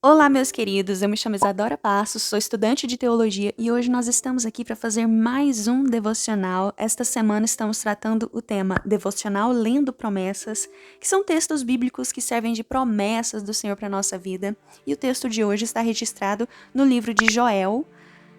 Olá, meus queridos, eu me chamo Isadora Passos, sou estudante de teologia e hoje nós estamos aqui para fazer mais um devocional. Esta semana estamos tratando o tema Devocional Lendo Promessas, que são textos bíblicos que servem de promessas do Senhor para a nossa vida. E o texto de hoje está registrado no livro de Joel,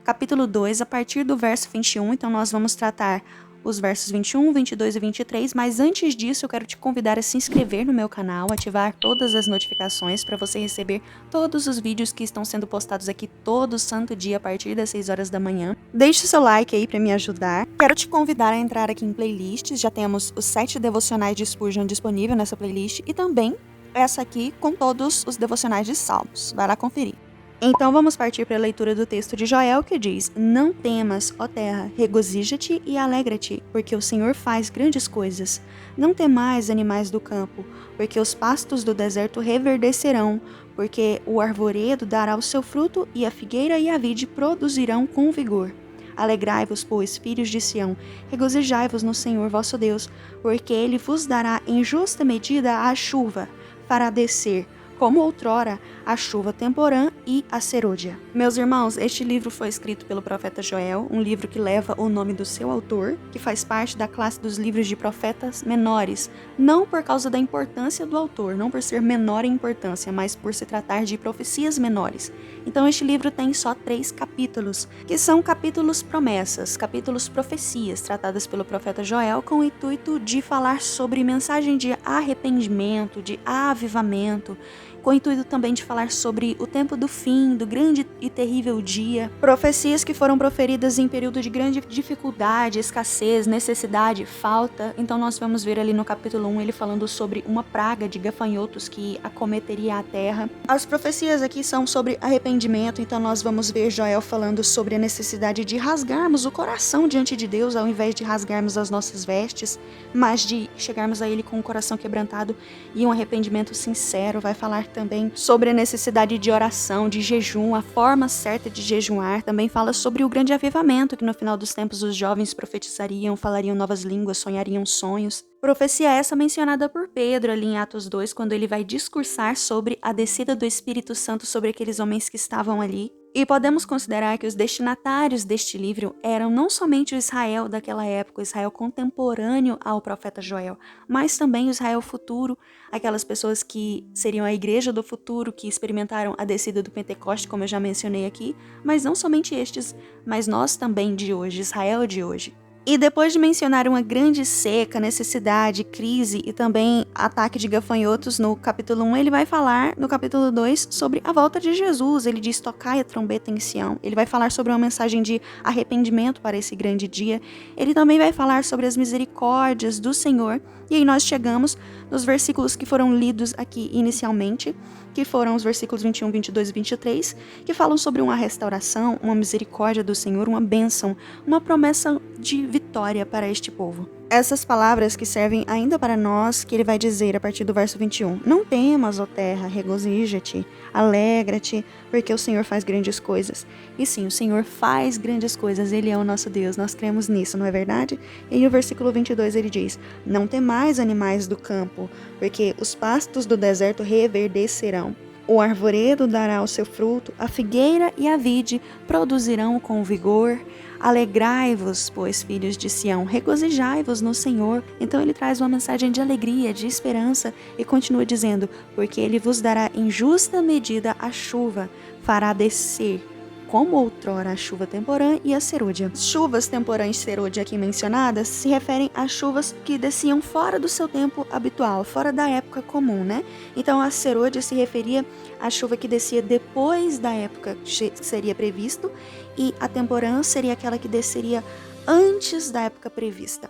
capítulo 2, a partir do verso 21. Então nós vamos tratar os versos 21, 22 e 23, mas antes disso eu quero te convidar a se inscrever no meu canal, ativar todas as notificações para você receber todos os vídeos que estão sendo postados aqui todo santo dia a partir das 6 horas da manhã. Deixe o seu like aí para me ajudar. Quero te convidar a entrar aqui em playlists, já temos os 7 devocionais de Spurgeon disponível nessa playlist e também essa aqui com todos os devocionais de Salmos. Vai lá conferir. Então vamos partir para a leitura do texto de Joel, que diz: Não temas, ó terra, regozija-te e alegra-te, porque o Senhor faz grandes coisas. Não temais, animais do campo, porque os pastos do deserto reverdecerão, porque o arvoredo dará o seu fruto, e a figueira e a vide produzirão com vigor. Alegrai-vos, pois, filhos de Sião, regozijai-vos no Senhor vosso Deus, porque ele vos dará em justa medida a chuva, fará descer, como outrora, a chuva temporã e a serôdia. Meus irmãos, este livro foi escrito pelo profeta Joel, um livro que leva o nome do seu autor, que faz parte da classe dos livros de profetas menores, não por causa da importância do autor, não por ser menor em importância, mas por se tratar de profecias menores. Então este livro tem só 3 capítulos, que são capítulos promessas, capítulos profecias, tratadas pelo profeta Joel com o intuito de falar sobre mensagem de arrependimento, de avivamento, com o intuito também de falar sobre o tempo do fim, do grande e terrível dia. Profecias que foram proferidas em período de grande dificuldade, escassez, necessidade, falta. Então nós vamos ver ali no capítulo 1 ele falando sobre uma praga de gafanhotos que acometeria a terra. As profecias aqui são sobre arrependimento, então nós vamos ver Joel falando sobre a necessidade de rasgarmos o coração diante de Deus, ao invés de rasgarmos as nossas vestes, mas de chegarmos a ele com o coração quebrantado e um arrependimento sincero. Vai falar também sobre a necessidade de oração, de jejum, a forma certa de jejuar. Também fala sobre o grande avivamento, que no final dos tempos os jovens profetizariam, falariam novas línguas, sonhariam sonhos. Profecia essa mencionada por Pedro ali em Atos 2, quando ele vai discursar sobre a descida do Espírito Santo sobre aqueles homens que estavam ali. E podemos considerar que os destinatários deste livro eram não somente o Israel daquela época, o Israel contemporâneo ao profeta Joel, mas também o Israel futuro, aquelas pessoas que seriam a igreja do futuro, que experimentaram a descida do Pentecoste, como eu já mencionei aqui, mas não somente estes, mas nós também de hoje, Israel de hoje. E depois de mencionar uma grande seca, necessidade, crise e também ataque de gafanhotos no capítulo 1, ele vai falar no capítulo 2 sobre a volta de Jesus. Ele diz: tocai a trombeta em Sião. Ele vai falar sobre uma mensagem de arrependimento para esse grande dia. Ele também vai falar sobre as misericórdias do Senhor. E aí nós chegamos nos versículos que foram lidos aqui inicialmente, que foram os versículos 21, 22 e 23, que falam sobre uma restauração, uma misericórdia do Senhor, uma bênção, uma promessa de vitória para este povo. Essas palavras que servem ainda para nós, que ele vai dizer a partir do verso 21. Não temas, ó terra, regozija-te, alegra-te, porque o Senhor faz grandes coisas. E sim, o Senhor faz grandes coisas, Ele é o nosso Deus, nós cremos nisso, não é verdade? E no versículo 22 ele diz: Não temais, animais do campo, porque os pastos do deserto reverdecerão. O arvoredo dará o seu fruto, a figueira e a vide produzirão com vigor. Alegrai-vos, pois, filhos de Sião, regozijai-vos no Senhor. Então ele traz uma mensagem de alegria, de esperança e continua dizendo: porque ele vos dará em justa medida a chuva, fará descer, como outrora, a chuva temporã e a serôdia. Chuvas temporã e serôdia aqui mencionadas se referem a chuvas que desciam fora do seu tempo habitual, fora da época comum, né? Então a serôdia se referia à chuva que descia depois da época que seria previsto, e a temporã seria aquela que desceria antes da época prevista.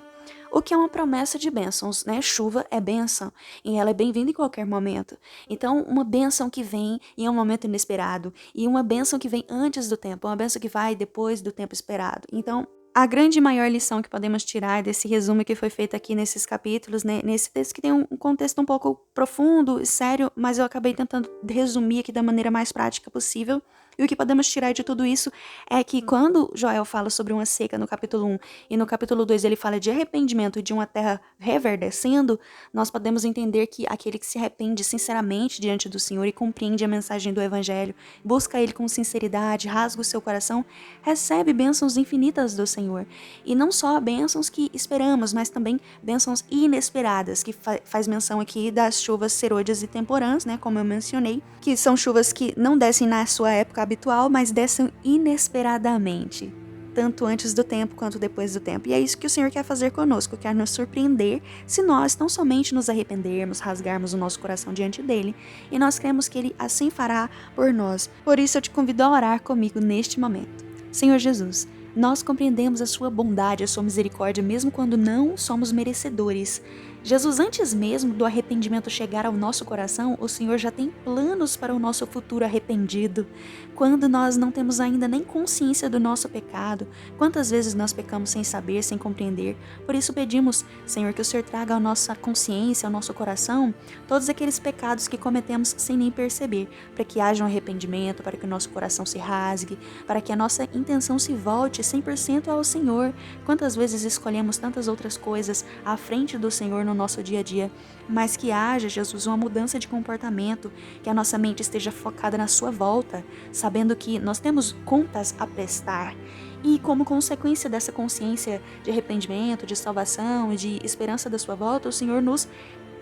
O que é uma promessa de bênçãos, né? Chuva é bênção e ela é bem-vinda em qualquer momento. Então, uma bênção que vem em um momento inesperado e uma bênção que vem antes do tempo, uma bênção que vai depois do tempo esperado. Então, a grande e maior lição que podemos tirar desse resumo que foi feito aqui nesses capítulos, né, nesse texto que tem um contexto um pouco profundo e sério, mas eu acabei tentando resumir aqui da maneira mais prática possível, E o que podemos tirar de tudo isso é que quando Joel fala sobre uma seca no capítulo 1 e no capítulo 2 ele fala de arrependimento e de uma terra reverdecendo, nós podemos entender que aquele que se arrepende sinceramente diante do Senhor e compreende a mensagem do Evangelho, busca Ele com sinceridade, rasga o seu coração, recebe bênçãos infinitas do Senhor. E não só bênçãos que esperamos, mas também bênçãos inesperadas, que faz menção aqui das chuvas serôdias e temporãs, né, como eu mencionei, que são chuvas que não descem na sua época habitual, mas descem inesperadamente, tanto antes do tempo quanto depois do tempo. E é isso que o Senhor quer fazer conosco, quer nos surpreender se nós não somente nos arrependermos, rasgarmos o nosso coração diante dele, e nós cremos que ele assim fará por nós. Por isso eu te convido a orar comigo neste momento. Senhor Jesus, nós compreendemos a sua bondade, a sua misericórdia, mesmo quando não somos merecedores. Jesus, antes mesmo do arrependimento chegar ao nosso coração, o Senhor já tem planos para o nosso futuro arrependido. Quando nós não temos ainda nem consciência do nosso pecado, quantas vezes nós pecamos sem saber, sem compreender. Por isso pedimos, Senhor, que o Senhor traga à nossa consciência, ao nosso coração, todos aqueles pecados que cometemos sem nem perceber, para que haja um arrependimento, para que o nosso coração se rasgue, para que a nossa intenção se volte 100% ao Senhor. Quantas vezes escolhemos tantas outras coisas à frente do Senhor no nosso dia a dia, mas que haja, Jesus, uma mudança de comportamento, que a nossa mente esteja focada na sua volta, sabendo que nós temos contas a prestar. E como consequência dessa consciência de arrependimento, de salvação e de esperança da sua volta, o Senhor nos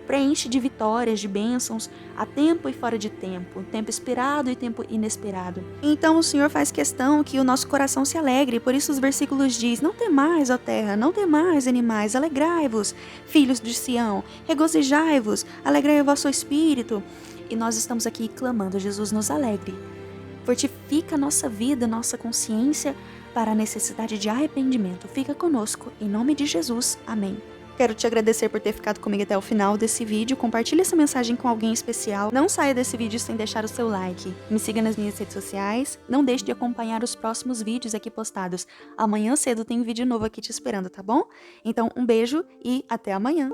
preenche de vitórias, de bênçãos, a tempo e fora de tempo, tempo esperado e tempo inesperado. Então o Senhor faz questão que o nosso coração se alegre, por isso os versículos diz: não temais, ó terra, não temais, animais, alegrai-vos, filhos de Sião, regozijai-vos, alegrai o vosso espírito. E nós estamos aqui clamando: Jesus, nos alegre, fortifica a nossa vida, nossa consciência para a necessidade de arrependimento. Fica conosco, em nome de Jesus, amém. Quero te agradecer por ter ficado comigo até o final desse vídeo. Compartilhe essa mensagem com alguém especial. Não saia desse vídeo sem deixar o seu like. Me siga nas minhas redes sociais. Não deixe de acompanhar os próximos vídeos aqui postados. Amanhã cedo tem um vídeo novo aqui te esperando, tá bom? Então, um beijo e até amanhã.